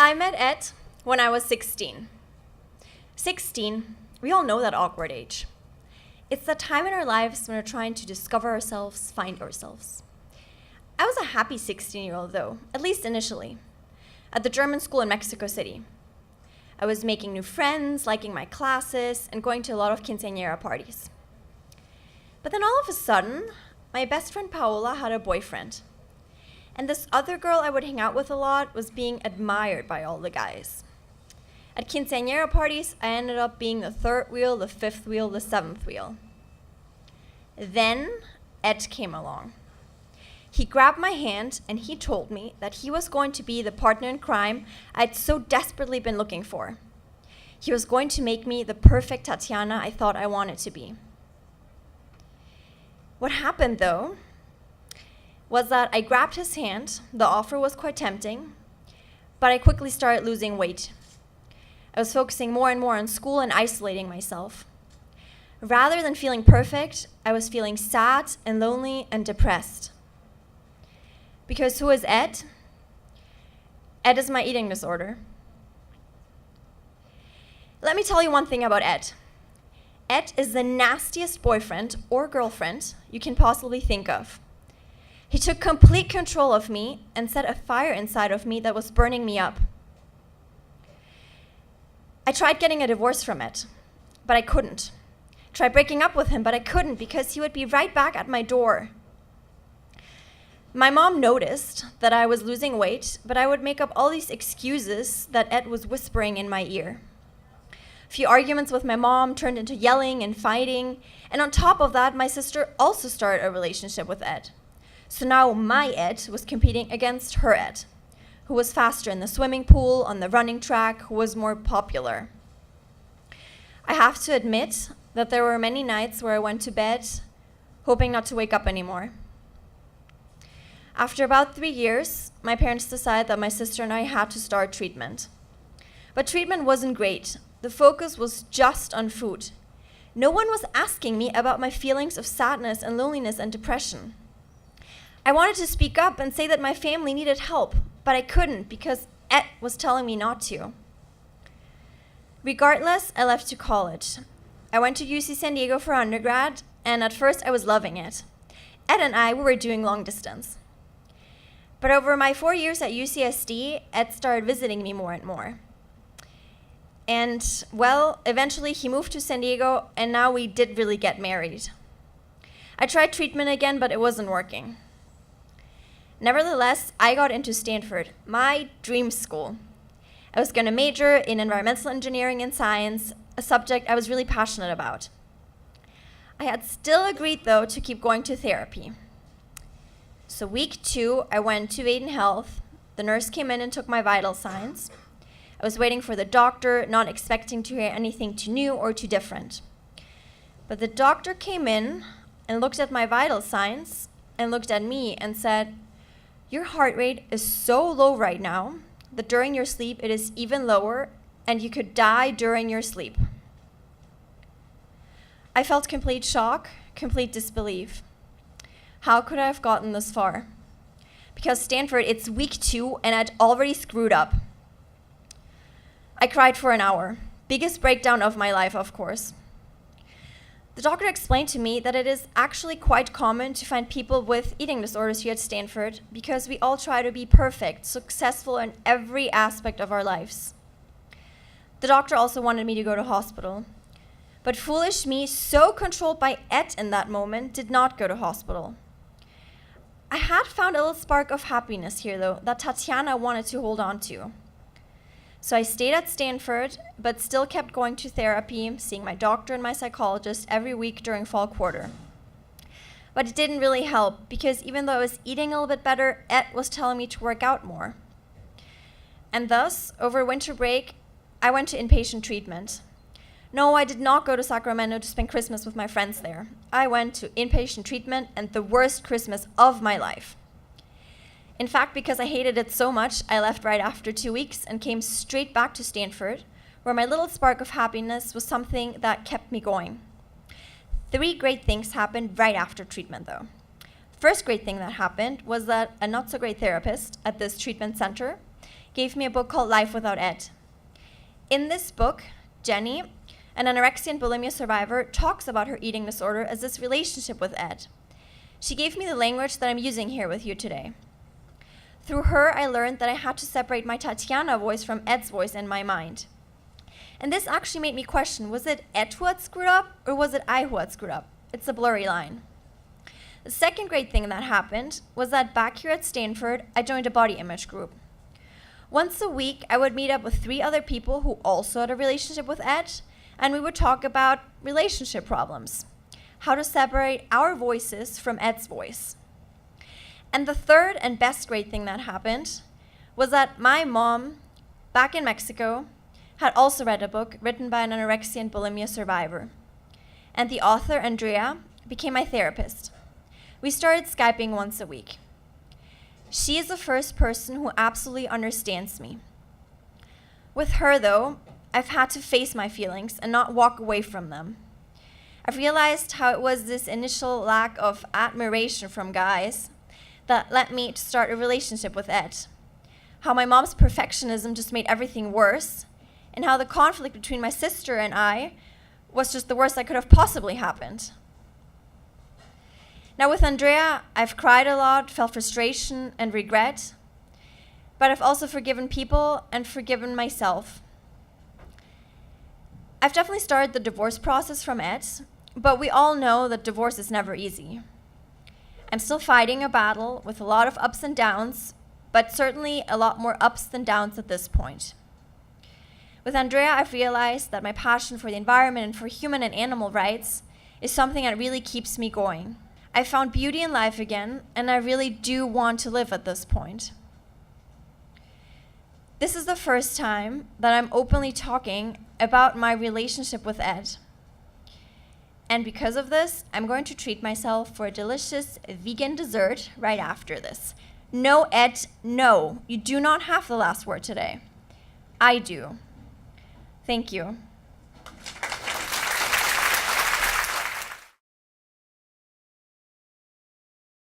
I met Ed when I was 16. 16, we all know that awkward age. It's the time in our lives when we're trying to discover ourselves, find ourselves. I was a happy 16-year-old though, at least initially, at the German school in Mexico City. I was making new friends, liking my classes, and going to a lot of quinceañera parties. But then all of a sudden, my best friend Paola had a boyfriend. And this other girl I would hang out with a lot was being admired by all the guys. At quinceañera parties, I ended up being the third wheel, the fifth wheel, the seventh wheel. Then Ed came along. He grabbed my hand and he told me that he was going to be the partner in crime I'd so desperately been looking for. He was going to make me the perfect Tatiana I thought I wanted to be. What happened though was that I grabbed his hand. The offer was quite tempting, but I quickly started losing weight. I was focusing more and more on school and isolating myself. Rather than feeling perfect, I was feeling sad and lonely and depressed. Because who is Ed? Ed is my eating disorder. Let me tell you one thing about Ed. Ed is the nastiest boyfriend or girlfriend you can possibly think of. He took complete control of me and set a fire inside of me that was burning me up. I tried getting a divorce from Ed, but I couldn't. Tried breaking up with him, but I couldn't because he would be right back at my door. My mom noticed that I was losing weight, but I would make up all these excuses that Ed was whispering in my ear. A few arguments with my mom turned into yelling and fighting, and on top of that, my sister also started a relationship with Ed. So now my Ed was competing against her Ed, who was faster in the swimming pool, on the running track, who was more popular. I have to admit that there were many nights where I went to bed hoping not to wake up anymore. After about 3 years, my parents decided that my sister and I had to start treatment. But treatment wasn't great. The focus was just on food. No one was asking me about my feelings of sadness and loneliness and depression. I wanted to speak up and say that my family needed help, but I couldn't because Ed was telling me not to. Regardless, I left to college. I went to UC San Diego for undergrad, and at first I was loving it. Ed and I were doing long distance. But over my 4 years at UCSD, Ed started visiting me more and more. And, well, eventually he moved to San Diego, and now we did really get married. I tried treatment again, but it wasn't working. Nevertheless, I got into Stanford, my dream school. I was going to major in environmental engineering and science, a subject I was really passionate about. I had still agreed, though, to keep going to therapy. So week 2, I went to Freiin Health. The nurse came in and took my vital signs. I was waiting for the doctor, not expecting to hear anything too new or too different. But the doctor came in and looked at my vital signs and looked at me and said, "Your heart rate is so low right now that during your sleep it is even lower and you could die during your sleep." I felt complete shock, complete disbelief. How could I have gotten this far? Because Stanford, it's week 2 and I'd already screwed up. I cried for an hour. Biggest breakdown of my life, of course. The doctor explained to me that it is actually quite common to find people with eating disorders here at Stanford because we all try to be perfect, successful in every aspect of our lives. The doctor also wanted me to go to hospital. But foolish me, so controlled by Ed in that moment, did not go to hospital. I had found a little spark of happiness here, though, that Tatiana wanted to hold on to. So I stayed at Stanford, but still kept going to therapy, seeing my doctor and my psychologist every week during fall quarter. But it didn't really help, because even though I was eating a little bit better, Ed was telling me to work out more. And thus, over winter break, I went to inpatient treatment. No, I did not go to Sacramento to spend Christmas with my friends there. I went to inpatient treatment and the worst Christmas of my life. In fact, because I hated it so much, I left right after 2 weeks and came straight back to Stanford, where my little spark of happiness was something that kept me going. 3 great things happened right after treatment, though. First great thing that happened was that a not-so-great therapist at this treatment center gave me a book called Life Without Ed. In this book, Jenny, an anorexia and bulimia survivor, talks about her eating disorder as this relationship with Ed. She gave me the language that I'm using here with you today. Through her, I learned that I had to separate my Tatiana voice from Ed's voice in my mind. And this actually made me question, was it Ed who had screwed up, or was it I who had screwed up? It's a blurry line. The second great thing that happened was that back here at Stanford, I joined a body image group. Once a week, I would meet up with 3 other people who also had a relationship with Ed, and we would talk about relationship problems, how to separate our voices from Ed's voice. And the third and best great thing that happened was that my mom, back in Mexico, had also read a book written by an anorexia and bulimia survivor. And the author, Andrea, became my therapist. We started Skyping once a week. She is the first person who absolutely understands me. With her, though, I've had to face my feelings and not walk away from them. I've realized how it was this initial lack of admiration from guys that led me to start a relationship with Ed. How my mom's perfectionism just made everything worse, and how the conflict between my sister and I was just the worst that could have possibly happened. Now with Andrea, I've cried a lot, felt frustration and regret, but I've also forgiven people and forgiven myself. I've definitely started the divorce process from Ed, but we all know that divorce is never easy. I'm still fighting a battle with a lot of ups and downs, but certainly a lot more ups than downs at this point. With Andrea, I've realized that my passion for the environment and for human and animal rights is something that really keeps me going. I found beauty in life again, and I really do want to live at this point. This is the first time that I'm openly talking about my relationship with Ed. And because of this, I'm going to treat myself for a delicious vegan dessert right after this. No, Ed, no. You do not have the last word today. I do. Thank you.